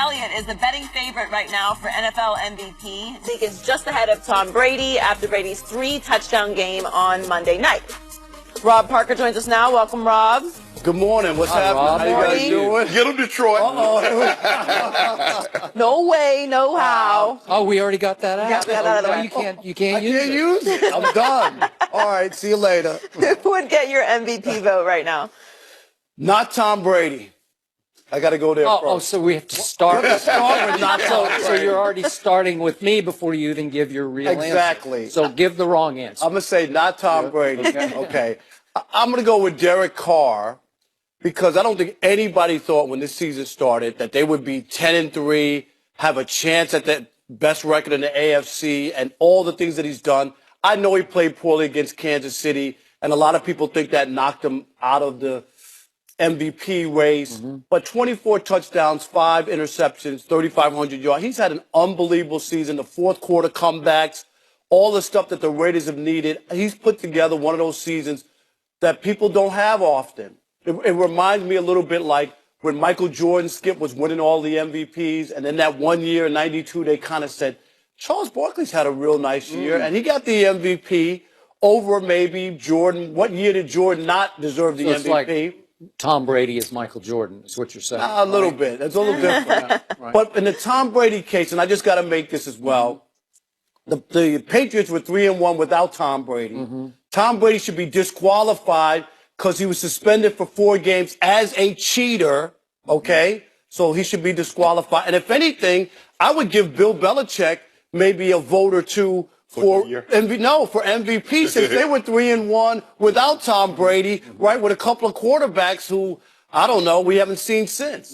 Elliot is the betting favorite right now for NFL MVP. Zeke is just ahead of Tom Brady after Brady's 3-touchdown game on Monday night. Rob Parker joins us now. Welcome, Rob. Good morning. What's happening? Rob. How you guys doing? Get him, Detroit. No way, no how. Oh, we already got that out. Got that out of the way. You can't use it. use it. I'm done. All right. See you later. Who would get your MVP vote right now? Not Tom Brady. I got to go there first. So we have to start. Start with not Tom So Brady. you're already starting with me before you even give your real answer. Exactly. So give the wrong answer. I'm going to say not Tom Brady. Okay. I'm going to go with Derek Carr because I don't think anybody thought when this season started that they would be 10-3, have a chance at that best record in the AFC and all the things that he's done. I know he played poorly against Kansas City, and a lot of people think that knocked him out of the MVP race. But 24 touchdowns, 5 interceptions, 3,500 yards. He's had an unbelievable season. The fourth quarter comebacks, all the stuff that the Raiders have needed. He's put together one of those seasons that people don't have often. It reminds me a little bit like when Michael Jordan, Skip, was winning all the MVPs, and then that one year in '92, they kind of said, Charles Barkley's had a real nice year, and he got the MVP over maybe Jordan. What year did Jordan not deserve the MVP? Like Tom Brady is Michael Jordan, is what you're saying. A little bit. It's a little different. Right. But in the Tom Brady case, and I just got to make this as well, the Patriots were 3-1 without Tom Brady. Tom Brady should be disqualified because he was suspended for 4 games as a cheater, okay? So he should be disqualified. And if anything, I would give Bill Belichick maybe a vote or two for MVP since they were 3-1 without Tom Brady, right? With a couple of quarterbacks who, I don't know, we haven't seen since.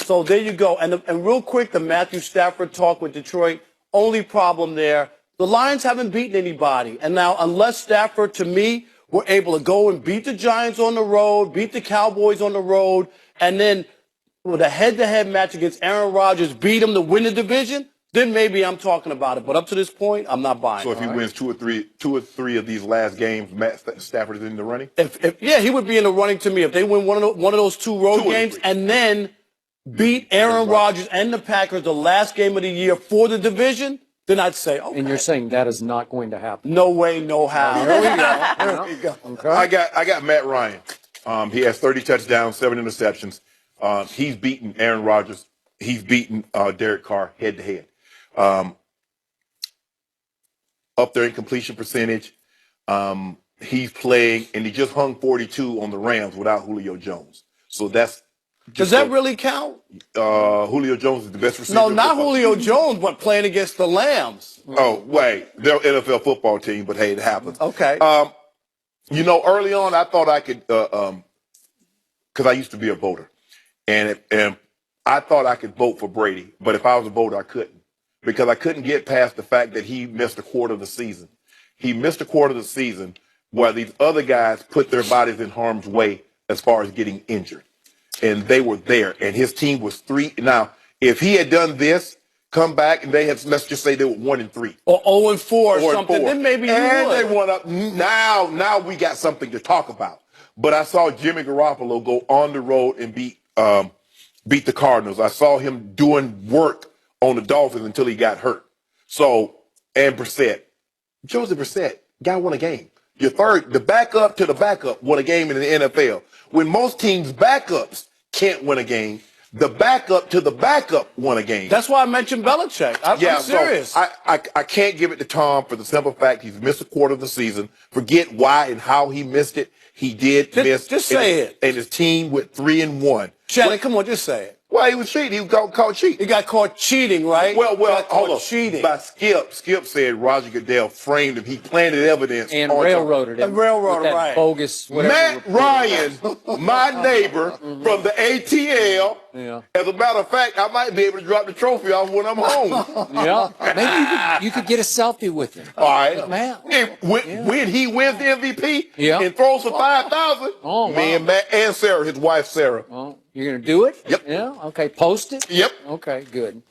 So there you go. And real quick, the Matthew Stafford talk with Detroit, only problem there, the Lions haven't beaten anybody. And now, unless Stafford, to me, were able to go and beat the Giants on the road, beat the Cowboys on the road, and then with a head-to-head match against Aaron Rodgers, beat him to win the division, then maybe I'm talking about it. But up to this point, I'm not buying it. So if he wins two or three of these last games, Matt Stafford is in the running? Yeah, he would be in the running to me if they win one of those 2 road games and then beat Aaron Rodgers and the Packers the last game of the year for the division, then I'd say, okay. And you're saying that is not going to happen. No way, no how. There we go. There we go. Okay. I got Matt Ryan. He has 30 touchdowns, 7 interceptions. He's beaten Aaron Rodgers. He's beaten Derek Carr head to head. Up there in completion percentage. He's playing, and he just hung 42 on the Rams without Julio Jones. So that's. Does that really count? Julio Jones is the best receiver. No, not Julio Jones, but playing against the Lambs. Oh, wait. They're an NFL football team, but hey, it happens. Okay. Early on, I thought I could, because I used to be a voter, and I thought I could vote for Brady, but if I was a voter, I couldn't, because I couldn't get past the fact that he missed a quarter of the season. He missed a quarter of the season while these other guys put their bodies in harm's way as far as getting injured. And they were there, and his team was 3. Now, if he had done this, come back, and they had, let's just say they were 1-3. Or 0-4 or something, then maybe you would. They won up. Now we got something to talk about. But I saw Jimmy Garoppolo go on the road and beat the Cardinals. I saw him doing work on the Dolphins until he got hurt. So, and Brissett. Joseph Brissett, guy won a game. Your third, the backup to the backup won a game in the NFL. When most teams' backups can't win a game, the backup to the backup won a game. That's why I mentioned Belichick. I'm serious. So I can't give it to Tom for the simple fact he's missed a quarter of the season. Forget why and how he missed it. He did miss. Just say it. And his team went 3-1. Shannon, come on, just say it. Well, he was cheating. He was caught cheating. He got caught cheating, right? Well, hold on. Cheating. By Skip. Skip said Roger Goodell framed him. He planted evidence. And railroaded him. And railroaded, with that right. Bogus, whatever. Matt Ryan, my neighbor from the ATL. Yeah. As a matter of fact, I might be able to drop the trophy off when I'm home. Yeah. Maybe you could get a selfie with him. All right. Man. When he wins the MVP Yeah. and throws for 5,000, Oh, wow. me and Matt and Sarah, his wife Sarah. Oh, you're going to do it? Yep. Yeah. Okay. Post it? Yep. Okay, good.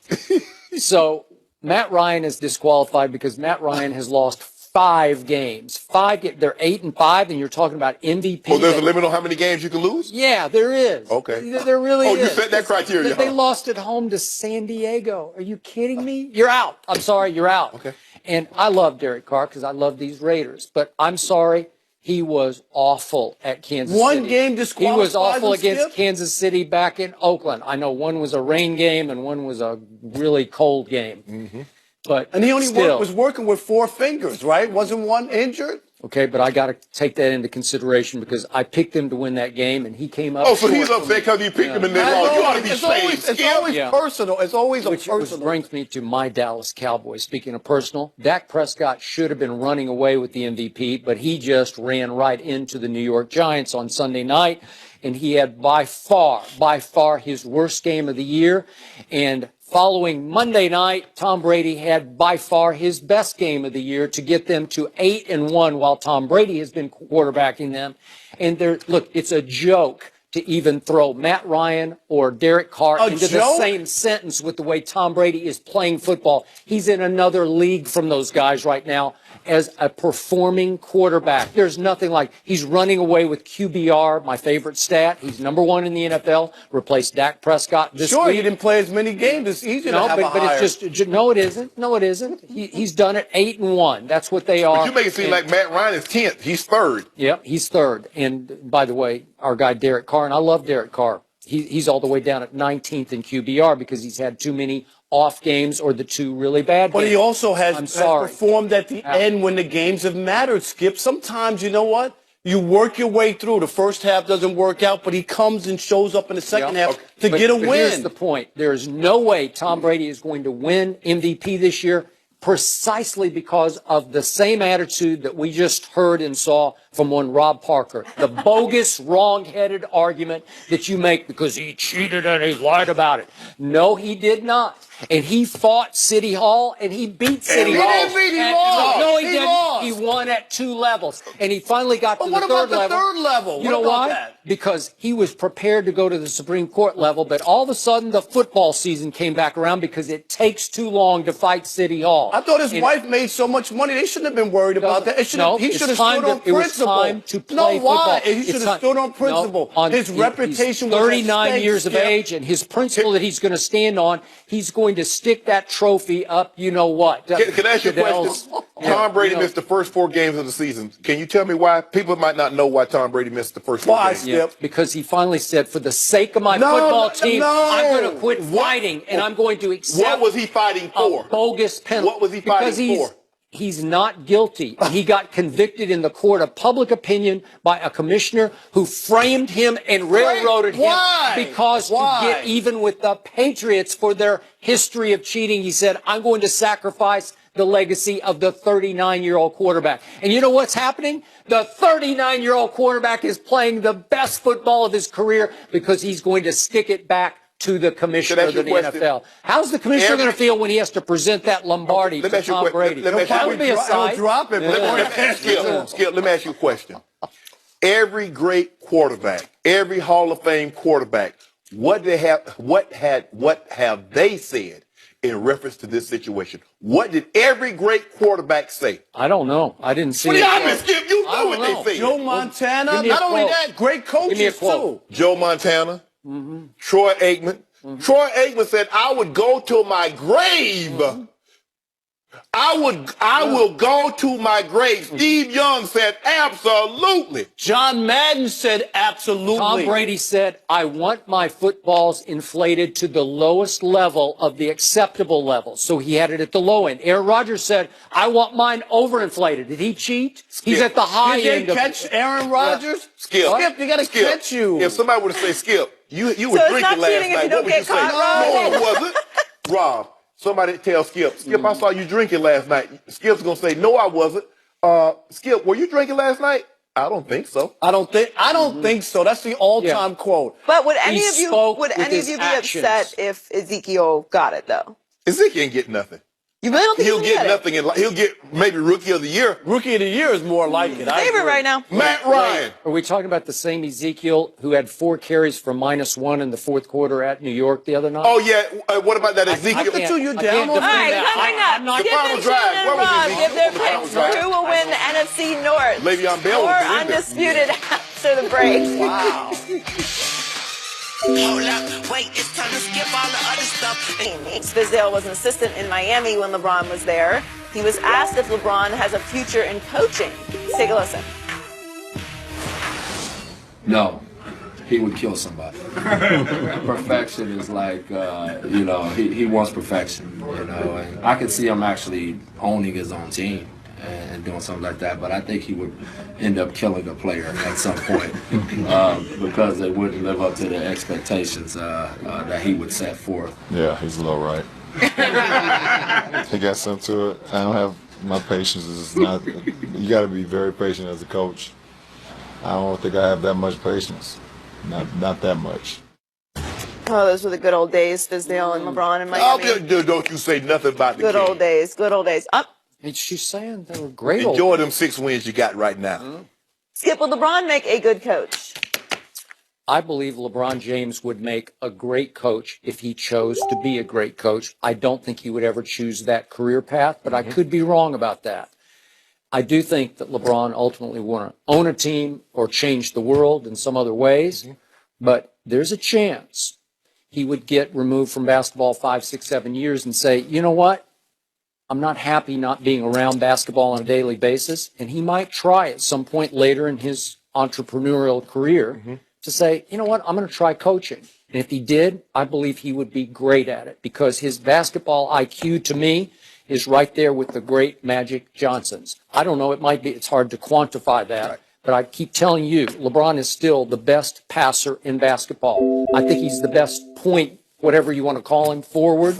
So Matt Ryan is disqualified because Matt Ryan has lost 5 games. They're 8-5, and you're talking about MVP. Oh, there's a limit on how many games you can lose? Yeah, there is. Okay. There really is. Oh, you set that criteria. They lost at home to San Diego. Are you kidding me? You're out. I'm sorry, you're out. Okay. And I love Derek Carr because I love these Raiders. But I'm sorry, he was awful at Kansas City. One game disqualified. He was awful him, against Skip? Kansas City back in Oakland. I know one was a rain game and one was a really cold game. Mm-hmm. But And he only still, was working with 4 fingers, right? Wasn't one injured? okay, but I got to take that into consideration because I picked him to win that game, and he came up. Oh, so short he's for upset me. because you picked him in I that long. know, You ought to be it's ashamed, always, it's Skip. always Yeah. personal. It's always Which personal. brings me to my Dallas Cowboys. Speaking of personal, Dak Prescott should have been running away with the MVP, but he just ran right into the New York Giants on Sunday night, and he had by far his worst game of the year. And following Monday night, Tom Brady had by far his best game of the year to get them to 8-1 while Tom Brady has been quarterbacking them. And look, it's a joke to even throw Matt Ryan or Derek Carr into the same sentence with the way Tom Brady is playing football. He's in another league from those guys right now as a performing quarterback. There's nothing like he's running away with QBR, my favorite stat. He's #1 in the NFL, replaced Dak Prescott this Sure, week. he didn't play as many games. It's easy to have a but higher. it's just, no, it isn't. No, it isn't. He's done it 8-1. That's what they are. But you make it seem like Matt Ryan is 10th. He's 3rd. Yep, he's 3rd. And by the way, our guy Derek Carr, and I love Derek Carr, he's all the way down at 19th in QBR because he's had too many off games or the 2 really bad games. But he also has sorry. performed at the end when the games have mattered, Skip. Sometimes, you know what? You work your way through. The first half doesn't work out, but he comes and shows up in the second half to get a But win. here's the point. There's no way Tom Brady is going to win MVP this year precisely because of the same attitude that we just heard and saw from one Rob Parker. The bogus, wrong-headed argument that you make because he cheated and he lied about it. No, he did not. And he fought City Hall and he beat City Hall. He didn't beat, he lost. No, he He didn't. lost. He won at 2 levels. And he finally got to But the what third about the level. third level? You What know about why? that? Because he was prepared to go to the Supreme Court level, but all of a sudden the football season came back around because it takes too long to fight City Hall. I thought his wife made so much money. They shouldn't have been worried about that. He should have it's stood on time principle. It was time to play no, football. why? He It's should have time- stood on principle. No, His reputation he's was at 39 stake, years of Skip. age, and his principle that he's going to stand on, he's going to stick that trophy up, you know what. Can I ask you a question? Tom Brady missed the first 4 games of the season. Can you tell me why? People might not know why Tom Brady missed the first 4 Why, games. Skip? Because he finally said, for the sake of my No, football team, no. I'm going to quit fighting, and I'm going to accept What was he fighting for? a bogus penalty. What was he fighting Because for? He's not guilty. He got convicted in the court of public opinion by a commissioner who framed him and railroaded Why? him because Why? to get even with the Patriots for their history of cheating, he said, I'm going to sacrifice the legacy of the 39-year-old quarterback. And you know what's happening? The 39-year-old quarterback is playing the best football of his career because he's going to stick it back to the commissioner of the NFL. How's the commissioner going to feel when he has to present that Lombardi to Tom Brady? That would be a sight. He'll drop it. Skip, let me ask you a question. Every great quarterback, every Hall of Fame quarterback, what have they said in reference to this situation? What did every great quarterback say? I don't know. I didn't see What it. do you mean, Skip? You I know don't what know. they said. Joe Montana. give me a Not only quote. that, great Give me a coaches quote. too. Joe Montana, Troy Aikman. Troy Aikman said, I would go to my grave. I will go to my grave. Steve Young said, absolutely. John Madden said absolutely. Tom Brady said, I want my footballs inflated to the lowest level of the acceptable level. So he had it at the low end. Aaron Rodgers said, I want mine overinflated. Did he cheat? He's at the high Did end they of catch Aaron Rodgers? Skip. Skip, you got to Skip. catch you. If somebody would have said, Skip, you were So it's drinking not last cheating if night, you don't what would get you say? caught, Rob? No, it wasn't. Rob, somebody tell Skip, Skip, I saw you drinking last night. Skip's going to say, no, I wasn't. Skip, were you drinking last night? I don't think so. I don't think so. That's the all-time quote. But would any of you spoke would with any of his you be actions. upset if Ezekiel got it though? Ezekiel ain't getting nothing. You really don't think He'll he's get nothing. He'll get maybe Rookie of the Year. Rookie of the Year is more like it. I favorite agree. right now? Matt Ryan. Are we talking about the same Ezekiel who had 4 carries for -1 in the fourth quarter at New York the other night? Oh, yeah. What about that Ezekiel? Look at you, you're I down can't on All right, defend that. coming up, The Skip final and drive. Shannon Where and was Rob Ezekiel? give their The final picks. drive. Who will win the NFC North? Le'Veon Bell Or was in there. Undisputed after the break. Wow. Hold up, wait, it's time to skip all the other stuff. Fizdale was an assistant in Miami when LeBron was there. He was asked if LeBron has a future in coaching. Let's take a listen. No, he would kill somebody. Perfection is like, he wants perfection, and I could see him actually owning his own team and doing something like that, but I think he would end up killing a player at some point because they wouldn't live up to the expectations that he would set forth. Yeah, he's a little right. He got something to it. I don't have my patience. Is not. You got to be very patient as a coach. I don't think I have that much patience. Not that much. Oh, those were the good old days, Fizdale and LeBron in Miami. Don't you say nothing about the Good King. old days. Good old days. Up. And she's saying they were great old. Enjoy them 6 wins you got right now. Skip, will LeBron make a good coach? I believe LeBron James would make a great coach if he chose to be a great coach. I don't think he would ever choose that career path, but I could be wrong about that. I do think that LeBron ultimately want to own a team or change the world in some other ways, but there's a chance he would get removed from basketball 5, 6, 7 years and say, you know what? I'm not happy not being around basketball on a daily basis. And he might try at some point later in his entrepreneurial career to say, you know what, I'm going to try coaching. And if he did, I believe he would be great at it because his basketball IQ to me is right there with the great Magic Johnsons. I don't know, it's hard to quantify that. Right. But I keep telling you, LeBron is still the best passer in basketball. I think he's the best point, whatever you want to call him, forward.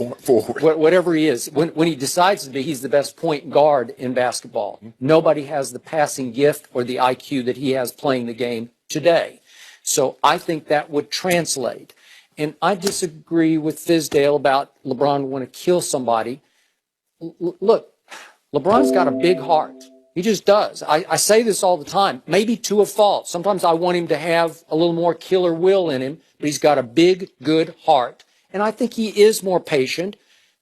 Whatever he is. When he decides to be, he's the best point guard in basketball. Nobody has the passing gift or the IQ that he has playing the game today. So I think that would translate. And I disagree with Fizdale about LeBron want to kill somebody. Look, LeBron's got a big heart. He just does. I say this all the time, maybe to a fault. Sometimes I want him to have a little more killer will in him, but he's got a big, good heart. And I think he is more patient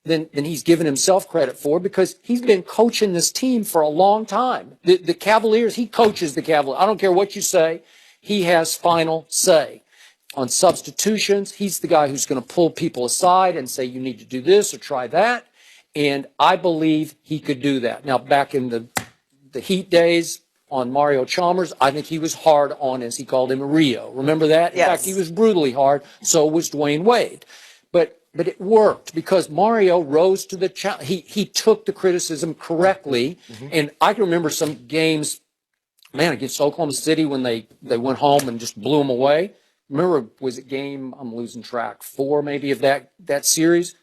than he's given himself credit for because he's been coaching this team for a long time. The Cavaliers, he coaches the Cavaliers. I don't care what you say. He has final say. On substitutions, he's the guy who's going to pull people aside and say, you need to do this or try that. And I believe he could do that. Now, back in the Heat days on Mario Chalmers, I think he was hard on, as he called him, Rio. Remember that? Yes. In fact, he was brutally hard. So was Dwayne Wade. But it worked because Mario rose to the challenge. He took the criticism correctly. And I can remember some games, man, against Oklahoma City when they went home and just blew them away. Remember, was it game, I'm losing track, 4 maybe of that series?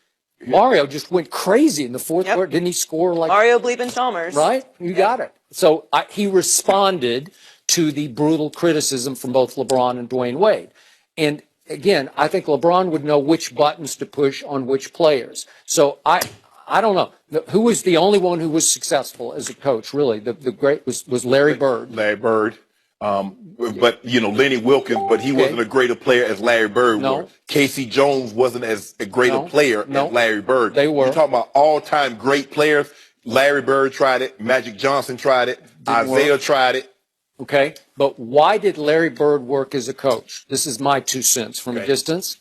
Mario just went crazy in the fourth quarter. Didn't he score like... Mario bleeping Chalmers. Right? You got it. So he responded to the brutal criticism from both LeBron and Dwayne Wade. And again, I think LeBron would know which buttons to push on which players. So I don't know. Who was the only one who was successful as a coach, really? The great was Larry Bird. Larry Bird. But, Lenny Wilkins, but he wasn't a greater player as Larry Bird was. Casey Jones wasn't as a greater player as Larry Bird. They were. You're talking about all-time great players. Larry Bird tried it. Magic Johnson tried it. Isaiah tried it. Okay. But why did Larry Bird work as a coach? This is my 2 cents from a distance.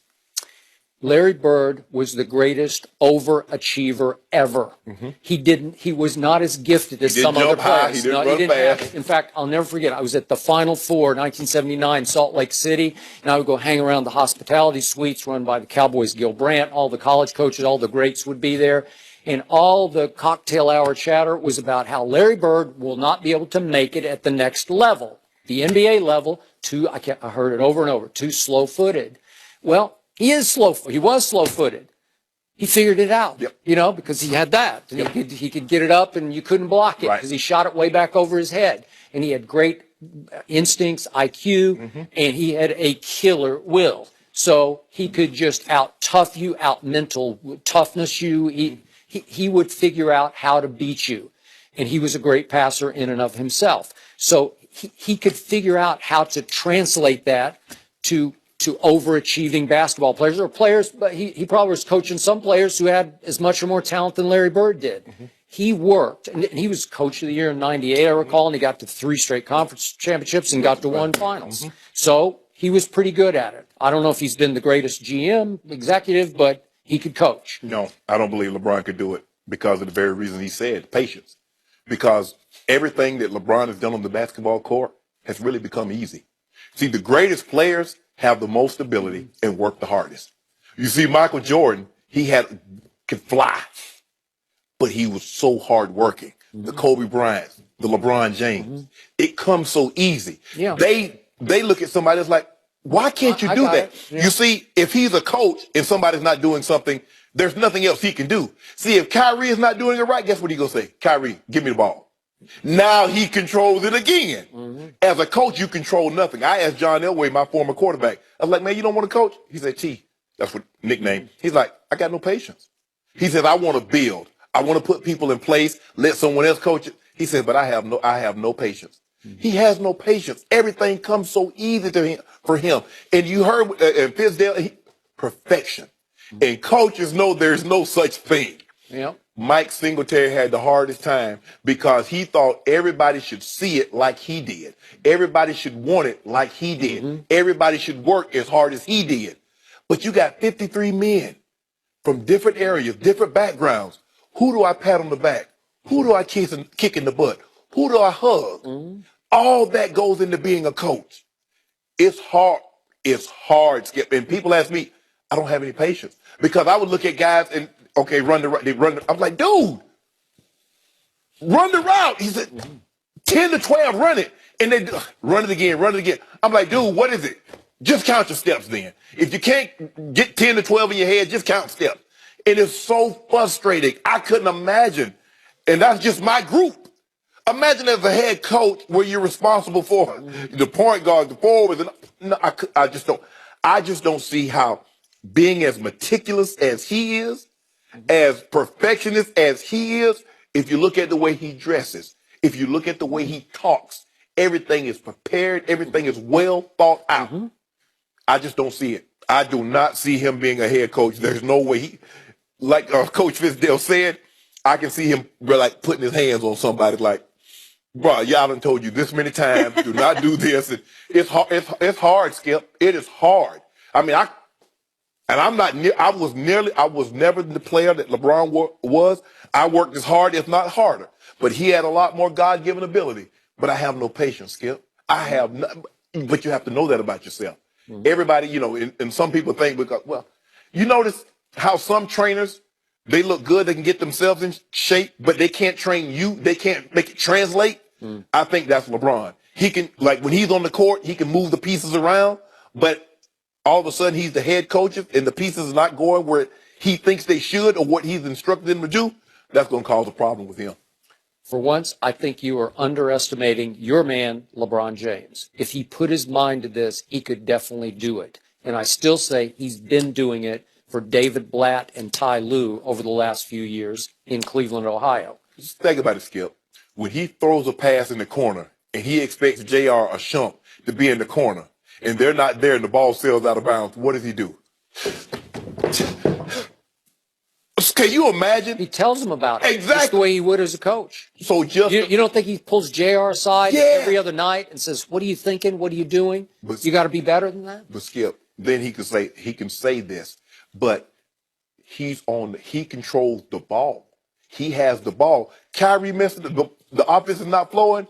Larry Bird was the greatest overachiever ever. He was not as gifted as some other players. He didn't run fast. In fact, I'll never forget, I was at the Final Four, 1979, Salt Lake City, and I would go hang around the hospitality suites run by the Cowboys, Gil Brandt. All the college coaches, all the greats would be there. And all the cocktail hour chatter was about how Larry Bird will not be able to make it at the next level, the NBA level, I heard it over and over, too slow-footed. Well, he was slow-footed. He figured it out, because he had that. And he could get it up and you couldn't block it because he shot it way back over his head. And he had great instincts, IQ, and he had a killer will. So he could just out-tough you, out-mental toughness you. he would figure out how to beat you. And he was a great passer in and of himself. So he could figure out how to translate that to overachieving basketball players or players, but he probably was coaching some players who had as much or more talent than Larry Bird did. Mm-hmm. He worked, and he was coach of the year in '98, I recall, and he got to 3 straight conference championships and got to 1 finals. Mm-hmm. So he was pretty good at it. I don't know if he's been the greatest GM executive, but he could coach. No, I don't believe LeBron could do it because of the very reason he said, patience. Because everything that LeBron has done on the basketball court has really become easy. See, the greatest players have the most ability and work the hardest. You see, Michael Jordan, could fly, but he was so hardworking. Mm-hmm. The Kobe Bryant, the LeBron James, mm-hmm. It comes so easy. Yeah. They look at somebody that's like, why can't you do that? Yeah. You see, if he's a coach and somebody's not doing something, there's nothing else he can do. See, if Kyrie is not doing it right, guess what he's going to say? Kyrie, give me the ball. Now he controls it again. Mm-hmm. As a coach, you control nothing. I asked John Elway, my former quarterback, I was like, man, you don't want to coach? He said, T, that's what nickname. He's like, I got no patience. He said, I want to build. I want to put people in place, let someone else coach it. He said, but I have no patience. Mm-hmm. He has no patience. Everything comes so easy to him, for him. And you heard Fizdale, perfection. Mm-hmm. And coaches know there's no such thing. Yep. Mike Singletary had the hardest time because he thought everybody should see it like he did. Everybody should want it like he did. Mm-hmm. Everybody should work as hard as he did. But you got 53 men from different areas, different backgrounds. Who do I pat on the back? Who do I kick in the butt? Who do I hug? Mm-hmm. All that goes into being a coach. It's hard. It's hard, Skip. And people ask me, I don't have any patience. Because I would look at guys and, okay, I'm like, dude, run the route. He said, 10 to 12, run it. And they run it again. I'm like, dude, what is it? Just count your steps then. If you can't get 10 to 12 in your head, just count steps. It is so frustrating. I couldn't imagine. And that's just my group. Imagine as a head coach where you're responsible for the point guard, the forwards. No, I just don't see how being as meticulous as he is, as perfectionist as he is, if you look at the way he dresses, if you look at the way he talks, everything is prepared, everything is well thought out. Mm-hmm. I just don't see it. I do not see him being a head coach. There's no way like Coach Fizdale said, I can see him like putting his hands on somebody like, bro, y'all done told you this many times, do not do this. And it's hard, Skip. It is hard. I mean, I was never the player that LeBron was. I worked as hard, if not harder. But he had a lot more God-given ability. But I have no patience, Skip. But you have to know that about yourself. Mm-hmm. Everybody, and some people think because, well, you notice how some trainers, they look good, they can get themselves in shape, but they can't train you. They can't make it translate. Mm. I think that's LeBron. He can, like when he's on the court, he can move the pieces around, but all of a sudden he's the head coach and the pieces are not going where he thinks they should or what he's instructed them to do. That's going to cause a problem with him. For once, I think you are underestimating your man, LeBron James. If he put his mind to this, he could definitely do it. And I still say he's been doing it for David Blatt and Ty Lue over the last few years in Cleveland, Ohio. Just think about it, Skip. When he throws a pass in the corner and he expects J.R. or Shump to be in the corner and they're not there and the ball sails out of bounds, what does he do? Can you imagine? He tells them about it. Exactly. Just the way he would as a coach. So just you don't think he pulls JR aside every other night and says, what are you thinking? What are you doing? You got to be better than that? But Skip, then he can say this, but he controls the ball. He has the ball. Kyrie missed the offense is not flowing.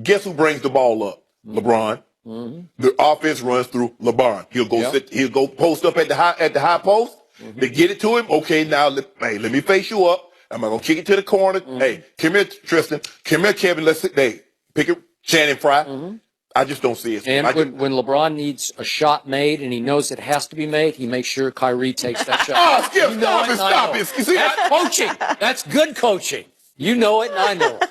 Guess who brings the ball up? LeBron. Mm-hmm. The offense runs through LeBron. He'll go post up at the high post. Mm-hmm. They get it to him. Okay, now let me face you up. I'm gonna kick it to the corner. Mm-hmm. Hey, come here, Tristan. Come here, Kevin. Let's pick it. Shannon Fry. Mm-hmm. I just don't see it. And when LeBron needs a shot made and he knows it has to be made, he makes sure Kyrie takes that shot. Skip, stop it. That's coaching. That's good coaching. You know it, and I know it.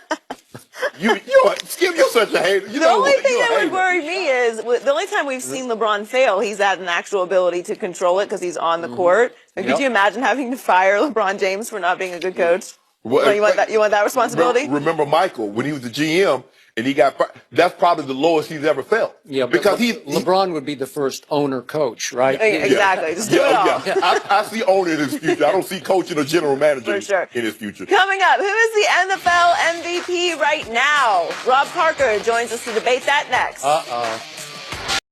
Skip, you're such a hater. The only thing that would worry me is the only time we've seen LeBron fail, he's had an actual ability to control it because he's on the court. Like, could you imagine having to fire LeBron James for not being a good coach? Well, you want that responsibility? Remember Michael when he was the GM and he got that's probably the lowest he's ever felt. Yeah, because LeBron would be the first owner coach, right? Exactly. Just do it all. Yeah. I see owner in his future. I don't see coaching or general manager For sure. in his future. Coming up, who is the NFL MVP right now? Rob Parker joins us to debate that next. Uh-oh.